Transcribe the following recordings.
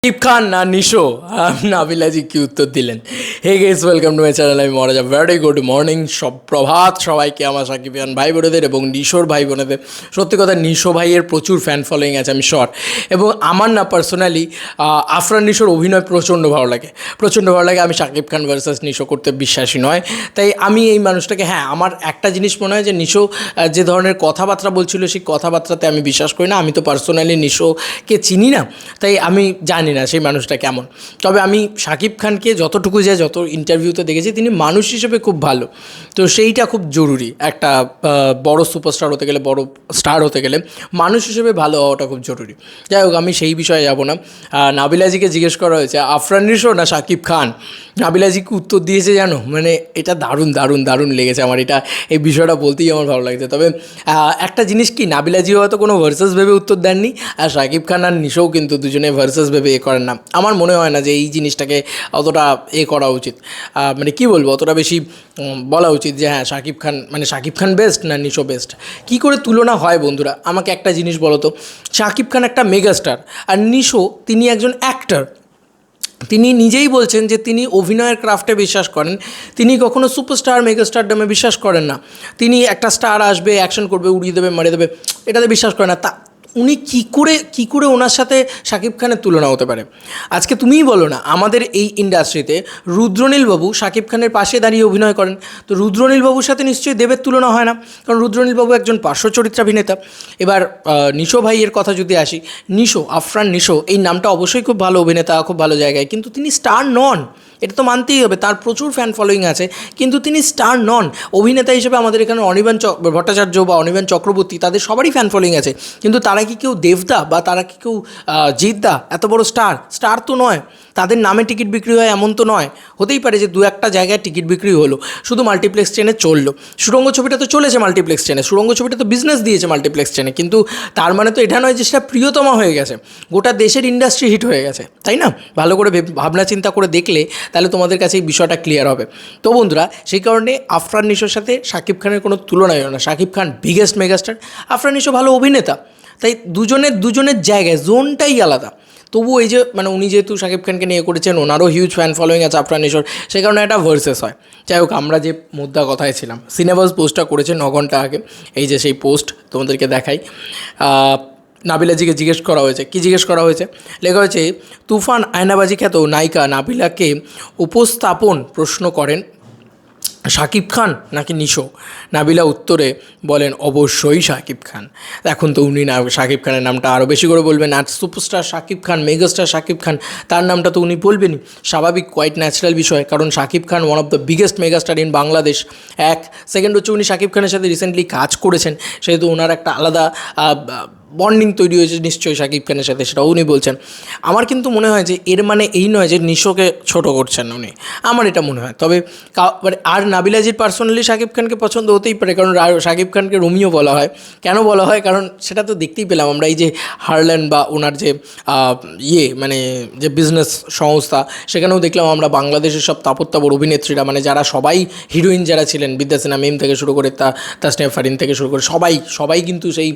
শাকিব খান না নিশো? নাবিলাজি কি উত্তর দিলেন? Hey guys, welcome to my channel. আমি মহারাজা। ভেরি গুড মর্নিং, প্রভাত সবাইকে, আমার শাকিব খান ভাই বোনেদের এবং নিশোর ভাই বোনেদের। সত্যি কথা, নিশো ভাইয়ের প্রচুর ফ্যান ফলোয়িং আছে, আমি শর্ট। এবং আমার না পার্সোনালি আফরান নিশোর অভিনয় প্রচণ্ড ভালো লাগে, প্রচণ্ড ভালো লাগে। আমি শাকিব খান ভার্সাস নিশো করতে বিশ্বাসী নয়, তাই আমি এই মানুষটাকে, হ্যাঁ, আমার একটা জিনিস মনে হয় যে নিশো যে ধরনের কথাবার্তা বলছিল, সেই কথাবার্তাতে আমি বিশ্বাস করি না। আমি তো পার্সোনালি নিশোকে চিনি না, তাই আমি জানি না সেই মানুষটা কেমন। তবে আমি শাকিব খানকে যতটুকু যত ইন্টারভিউতে দেখেছি, তিনি মানুষ হিসেবে খুব ভালো। তো সেইটা খুব জরুরি, একটা বড় সুপারস্টার হতে গেলে, বড় স্টার হতে গেলে মানুষ হিসেবে ভালো হওয়াটা খুব জরুরি। যাই হোক, আমি সেই বিষয়ে যাব না। নাবিলাজিকে জিজ্ঞেস করা হয়েছে আফরান নিশো না শাকিব খান, নাবিলাজিকে উত্তর দিয়েছে জানো, মানে এটা দারুণ দারুণ দারুণ লেগেছে আমার। এটা এই বিষয়টা বলতেই আমার ভালো লাগছে। তবে একটা জিনিস কি, নাবিলাজি হয়তো কোনো ভার্সেস ভেবে উত্তর দেননি, আর শাকিব খান আর নিশোও কিন্তু দুজনে ভার্সেস ভেবে করেন না। আমার মনে হয় না যে এই জিনিসটাকে অতটা করা উচিত, মানে কী বলবো, অতটা বেশি বলা উচিত যে হ্যাঁ শাকিব খান, মানে শাকিব খান বেস্ট না নিশো বেস্ট। কী করে তুলনা হয় বন্ধুরা? আমাকে একটা জিনিস বলো তো, শাকিব খান একটা মেগাস্টার, আর নিশো তিনি একজন অ্যাক্টর। তিনি নিজেই বলছেন যে তিনি অভিনয়ের ক্রাফটে বিশ্বাস করেন, তিনি কখনো সুপারস্টার মেগাস্টারডমে বিশ্বাস করেন না। তিনি একটা স্টার আসবে, অ্যাকশন করবে, উড়িয়ে দেবে, মারিয়ে দেবে, এটাতে বিশ্বাস করেন না। তা উনি কী করে ওনার সাথে শাকিব খানের তুলনা হতে পারে? আজকে তুমিই বলো না, আমাদের এই ইন্ডাস্ট্রিতে রুদ্রনীলবাবু শাকিব খানের পাশে দাঁড়িয়ে অভিনয় করেন, তো রুদ্রনীলবাবুর সাথে নিশ্চয়ই দেবের তুলনা হয় না, কারণ রুদ্রনীলবাবু একজন পার্শ্ব চরিত্রাভিনেতা। এবার নিশো ভাইয়ের কথা যদি আসি, নিশো, আফরান নিশো এই নামটা অবশ্যই খুব ভালো অভিনেতা, খুব ভালো জায়গায়, কিন্তু তিনি স্টার নন, এটা তো মানতেই হবে। তার প্রচুর ফ্যান ফলোয়িং আছে, কিন্তু তিনি স্টার নন। অভিনেতা হিসেবে আমাদের এখানে অনির্বাণ ভট্টাচার্য বা অনির্বাণ চক্রবর্তী, তাদের সবারই ফ্যান ফলোয়িং আছে, কিন্তু তারা কি কেউ দেবদা বা তারা কি কেউ জিতদা এত বড় স্টার তো নয়। তাদের নামে টিকিট বিক্রি হয় এমন তো নয়। হতেই পারে যে দু একটা জায়গায় টিকিট বিক্রি হলো, শুধু মাল্টিপ্লেক্স চেনে চললো। সুড়ঙ্গ ছবিটা তো চলেছে মাল্টিপ্লেক্স চেনে, সুড়ঙ্গ ছবিটা তো বিজনেস দিয়েছে মাল্টিপ্লেক্স চেনে, কিন্তু তার মানে তো এটা নয় যে সেটা প্রিয়তমা হয়ে গেছে, গোটা দেশের ইন্ডাস্ট্রি হিট হয়ে গেছে, তাই না? ভালো করে ভাবনা চিন্তা করে দেখলে তাহলে তোমাদের কাছে এই বিষয়টা ক্লিয়ার হবে। তো বন্ধুরা, সেই কারণে আফরান নিশোর সাথে শাকিব খানের কোনো তুলনাই হয় না। শাকিব খান বিগেস্ট মেগাস্টার, আফরান নিশো ভালো অভিনেতা, তাই দুজনের জায়গায় জোনটাই আলাদা। তবু এই যে মানে উনি যেহেতু শাকিব খানকে নিয়ে করেছেন, ওনারও হিউজ ফ্যান ফলোয়িং আছে আফরান নিশোর, সেই কারণে একটা ভার্সেস হয়। যাই হোক, আমরা যে মুদ্রা কথায় ছিলাম, সিনেমাস পোস্টটা করেছে 9 ঘন্টা আগে, এই যে সেই পোস্ট তোমাদেরকে দেখাই। নাবিলাজিকে জিজ্ঞেস করা হয়েছে, কি জিজ্ঞেস করা হয়েছে? লেখা হয়েছে, তুফান আয়নাবাজি খ্যাত নায়িকা নাবিলাকে উপস্থাপন প্রশ্ন করেন শাকিব খান নাকি নিশো? নাবিলা উত্তরে বলেন অবশ্যই শাকিব খান। এখন তো উনি না শাকিব খানের নামটা আরও বেশি করে বলবেন, আর সুপারস্টার শাকিব খান, মেগাস্টার শাকিব খান, তার নামটা তো উনি বলবেনই, স্বাভাবিক, কোয়াইট ন্যাচারাল বিষয়, কারণ Shakib Khan one of the biggest megastar in Bangladesh. Second হচ্ছে উনি শাকিব খানের সাথে রিসেন্টলি কাজ করেছেন, সেহেতু ওনার একটা আলাদা বন্ডিং তৈরি হয়েছে নিশ্চয়ই শাকিব খানের সাথে, সেটাও উনি বলছেন। আমার কিন্তু মনে হয় যে এর মানে এই নয় যে নিশোকে ছোট করছেন উনি, আমার এটা মনে হয়। তবে আর নাবিলাজির পার্সোনালি শাকিব খানকে পছন্দ হতেই পারে, কারণ শাকিব খানকে রোমিও বলা হয়। কেন বলা হয়? কারণ সেটা তো দেখতেই পেলাম আমরা, এই যে হারল্যান্ড বা ওনার যে মানে যে বিজনেস সংস্থা, সেখানেও দেখলাম আমরা বাংলাদেশের সব তাপর অভিনেত্রীরা, মানে যারা সবাই হিরোইন যারা ছিলেন, বিদ্যা সিনহা মিম থেকে শুরু করে তাসনিয়া ফারিন থেকে শুরু করে সবাই কিন্তু সেই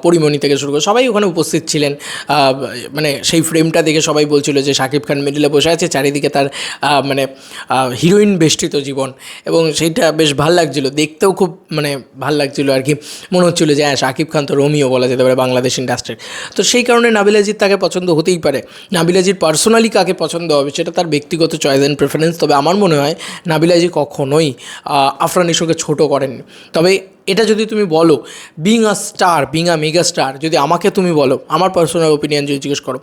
পরিমণি থেকে শুরু করে সবাই ওখানে উপস্থিত ছিলেন। মানে সেই ফ্রেমটা দেখে সবাই বলছিল যে শাকিব খান মিডিলে বসে আছে, চারিদিকে তার মানে হিরোইন বেষ্টিত জীবন, এবং সেইটা বেশ ভাল লাগছিলো, দেখতেও খুব মানে ভাল লাগছিলো আর কি। মনে হচ্ছিলো যে হ্যাঁ, শাকিব খান তো রোমিও বলা যেতে পারে বাংলাদেশ ইন্ডাস্ট্রির। তো সেই কারণে নাবিলাজির তাকে পছন্দ হতেই পারে। নাবিলাজির পার্সোনালি কাকে পছন্দ হবে সেটা তার ব্যক্তিগত চয়েস অ্যান্ড প্রেফারেন্স। তবে আমার মনে হয় নাবিলাজি কখনোই আফরান নিশোকে ছোটো করেননি। তবে এটা যদি তুমি বলো, being a star, being a mega star, যদি আমাকে তুমি বলো, আমার পার্সোনাল ওপিনিয়ন যদি জিজ্ঞেস করো,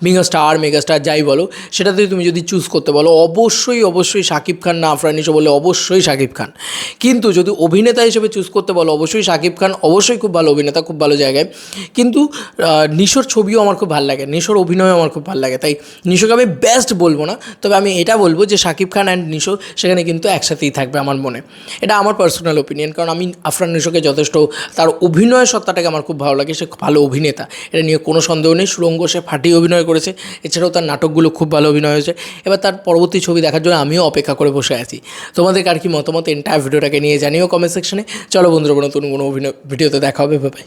being a star, mega star যাই বলো, সেটাতে তুমি যদি চুজ করতে বলো, অবশ্যই শাকিব খান না আফরান নিশো বলে অবশ্যই শাকিব খান। কিন্তু যদি অভিনেতা হিসেবে চুজ করতে বলো, অবশ্যই শাকিব খান, অবশ্যই খুব ভালো অভিনেতা, খুব ভালো জায়গায়। কিন্তু নিশোর ছবিও আমার খুব ভালো লাগে, নিশোর অভিনয়ও আমার খুব ভালো লাগে, তাই নিশোকে আমি বেস্ট বলবো না, তবে আমি এটা বলবো যে শাকিব খান অ্যান্ড নিশো সেখানে কিন্তু একসাথেই থাকবে আমার মনে। এটা আমার পার্সোনাল ওপিনিয়ন, কারণ আমি আফরান নিশোকে যথেষ্ট, তার অভিনয় সত্তাটাকে আমার খুব ভালো লাগে, সে ভালো অভিনেতা, এটা নিয়ে কোনো সন্দেহ নেই। সুড়ঙ্গ সে ফাটিয়ে অভিনয় করেছে, এছাড়াও তার নাটকগুলো খুব ভালো অভিনয় হয়েছে। এবার তার পরবর্তী ছবি দেখার জন্য আমিও অপেক্ষা করে বসে আছি। তোমাদের আর কি মতামত এন্টায়ার ভিডিওটাকে নিয়ে জানিও কমেন্ট সেকশনে। চলো বন্ধুরা, নতুন কোনো ভিডিওতে দেখা হবে, বাই।